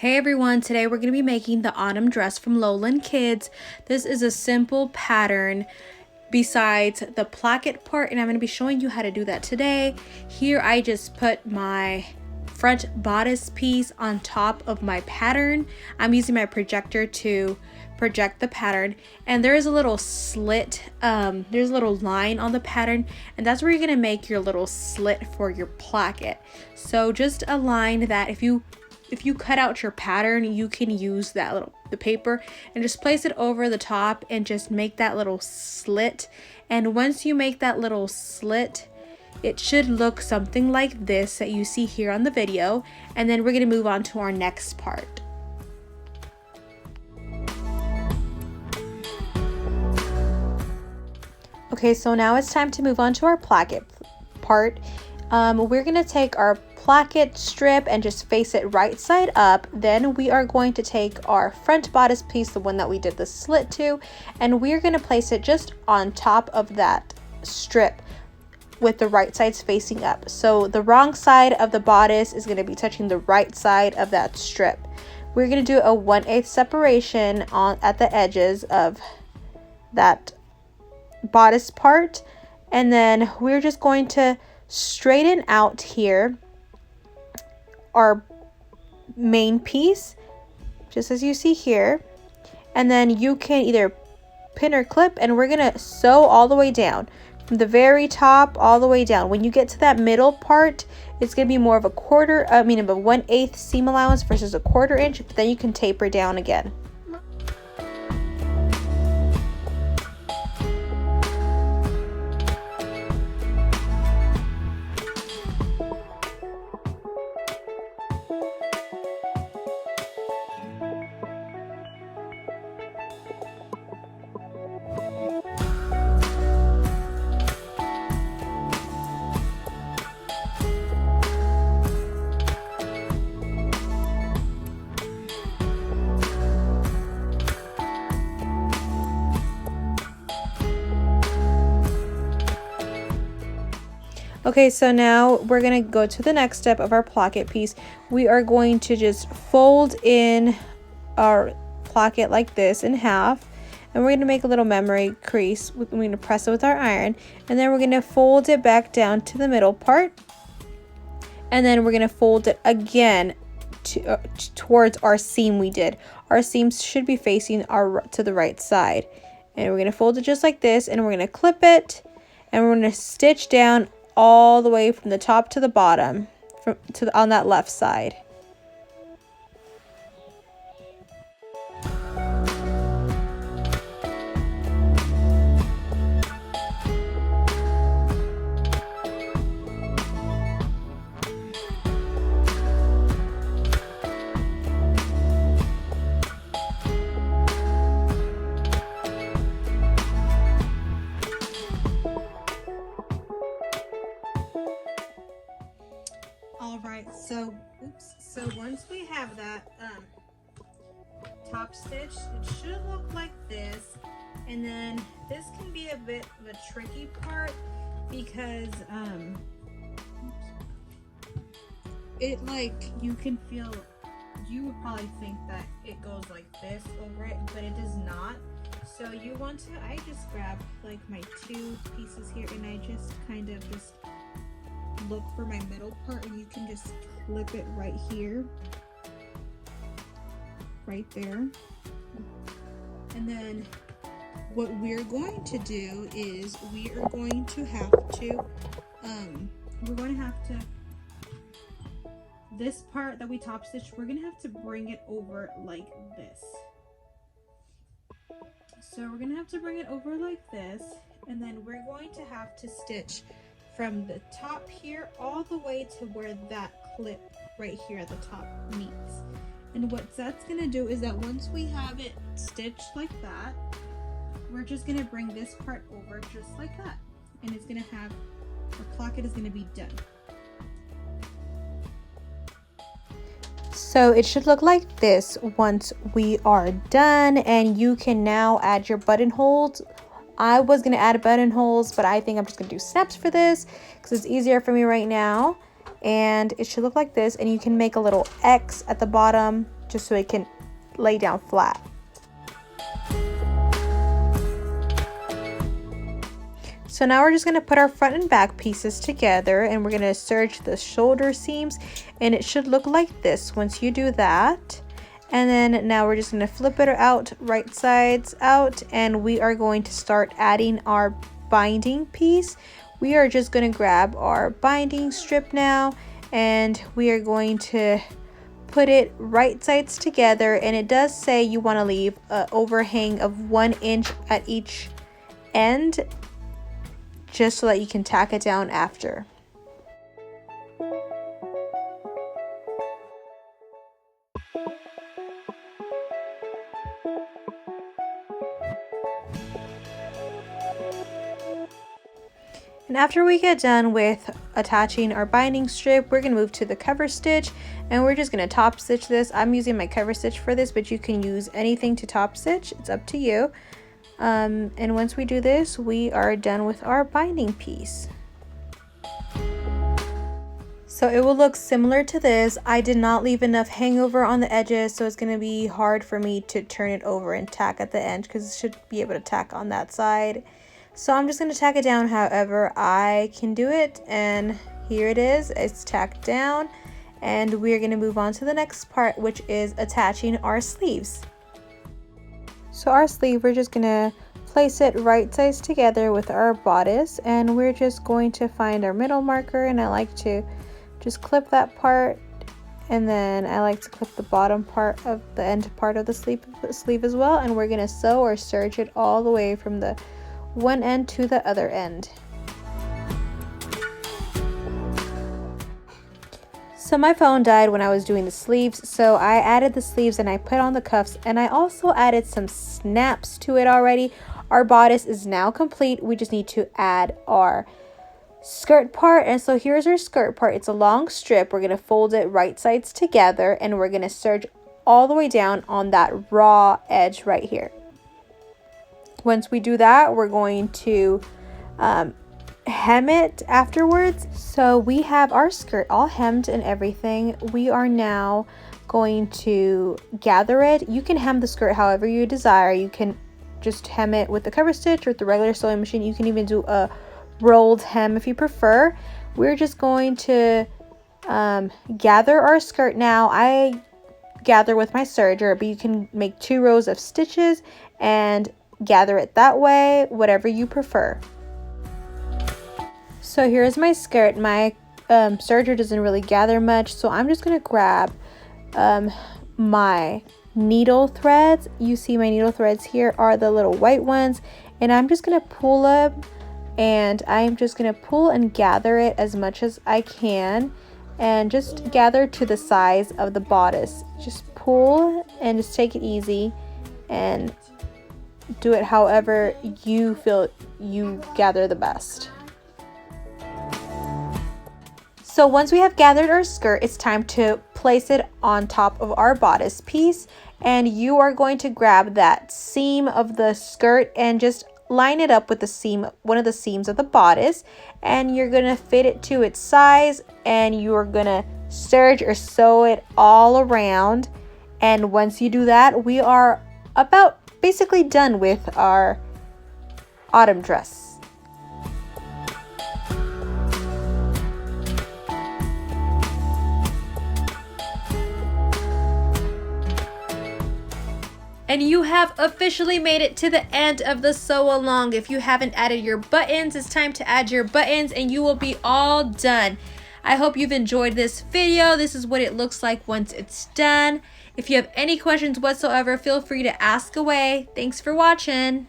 Hey everyone, today we're going to be making the autumn dress from Lowland Kids. This is a simple pattern besides the placket part, and I'm going to be showing you how to do that today. Here I just put my front bodice piece on top of my pattern. I'm using my projector to project the pattern, and there is a little slit, there's a little line on the pattern, and that's where you're going to make your little slit for your placket. So just align that. If you cut out your pattern, you can use the paper and just place it over the top and just make that little slit. And once you make that little slit, it should look something like this that you see here on the video. And then we're going to move on to our next part. Okay, so now it's time to move on to our placket part. We're going to take our placket strip and just face it right side up. Then we are going to take our front bodice piece, the one that we did the slit to, and we're going to place it just on top of that strip with the right sides facing up. So the wrong side of the bodice is going to be touching the right side of that strip. We're going to do a 1/8 separation at the edges of that bodice part, and then we're just going to straighten out here our main piece just as you see here, and then you can either pin or clip, and we're gonna sew all the way down from the very top all the way down. When you get to that middle part, it's gonna be more of a 1/8 seam allowance versus a 1/4 inch, but then you can taper down again. Okay, so now we're going to go to the next step of our placket piece. We are going to just fold in our placket like this in half, and we're going to make a little memory crease. We're going to press it with our iron, and then we're going to fold it back down to the middle part, and then we're going to fold it again towards our seam we did. Our seams should be facing to the right side, and we're going to fold it just like this, and we're going to clip it, and we're going to stitch down all the way from the top to the bottom on that left side. Alright, so once we have that top stitch, it should look like this. And then this can be a bit of a tricky part because you can feel, you would probably think that it goes like this over it, but it does not. So you want to, I just grab like my two pieces here, and I just kind of just look for my middle part, and you can just clip it right here, right there. And then what we're going to do is we are going to have to this part that we top stitched, we're gonna have to bring it over like this. So we're gonna have to bring it over like this, and then we're going to have to stitch from the top here all the way to where that clip right here at the top meets. And what that's gonna do is that once we have it stitched like that, we're just gonna bring this part over just like that, and it's gonna have, our placket is gonna be done. So it should look like this once we are done, and you can now add your buttonholes. I was going to add buttonholes, but I think I'm just going to do snaps for this because it's easier for me right now. And it should look like this, and you can make a little X at the bottom just so it can lay down flat. So now we're just going to put our front and back pieces together, and we're going to serge the shoulder seams, and it should look like this once you do that. And then now we're just going to flip it out, right sides out, and we are going to start adding our binding piece. We are just going to grab our binding strip now, and we are going to put it right sides together, and it does say you want to leave an overhang of 1 inch at each end, just so that you can tack it down after. And after we get done with attaching our binding strip, we're going to move to the cover stitch, and we're just going to top stitch this. I'm using my cover stitch for this, but you can use anything to top stitch. It's up to you. And once we do this, we are done with our binding piece. So it will look similar to this. I did not leave enough hangover on the edges, so it's going to be hard for me to turn it over and tack at the end, because it should be able to tack on that side. So I'm just going to tack it down however I can do it, and here it is. It's tacked down, and we're going to move on to the next part, which is attaching our sleeves. So our sleeve, we're just going to place it right sides together with our bodice, and we're just going to find our middle marker, and I like to just clip that part, and then I like to clip the bottom part of the end part of the sleeve as well, and we're going to sew or serge it all the way from the one end to the other end. So my phone died when I was doing the sleeves, so I added the sleeves and I put on the cuffs, and I also added some snaps to it already. Our bodice is now complete. We just need to add our skirt part, and so here's our skirt part. It's a long strip. We're going to fold it right sides together, and we're going to serge all the way down on that raw edge right here. Once we do that, we're going to hem it afterwards. So we have our skirt all hemmed and everything. We are now going to gather it. You can hem the skirt however you desire. You can just hem it with the cover stitch or with the regular sewing machine. You can even do a rolled hem if you prefer. We're just going to gather our skirt now. I gather with my serger, but you can make 2 rows of stitches and gather it that way, whatever you prefer. So here's my skirt. My serger doesn't really gather much, so I'm just going to grab my needle threads. You see my needle threads here are the little white ones, and I'm just going to pull them, and I'm just going to pull and gather it as much as I can, and just gather to the size of the bodice. Just pull and just take it easy and do it however you feel you gather the best. So once we have gathered our skirt, it's time to place it on top of our bodice piece, and you are going to grab that seam of the skirt and just line it up with the seam, one of the seams of the bodice, and you're going to fit it to its size, and you're going to serge or sew it all around. And once you do that, we are about basically done with our autumn dress. And you have officially made it to the end of the sew along. If you haven't added your buttons, it's time to add your buttons and you will be all done. I hope you've enjoyed this video. This is what it looks like once it's done. If you have any questions whatsoever, feel free to ask away. Thanks for watching.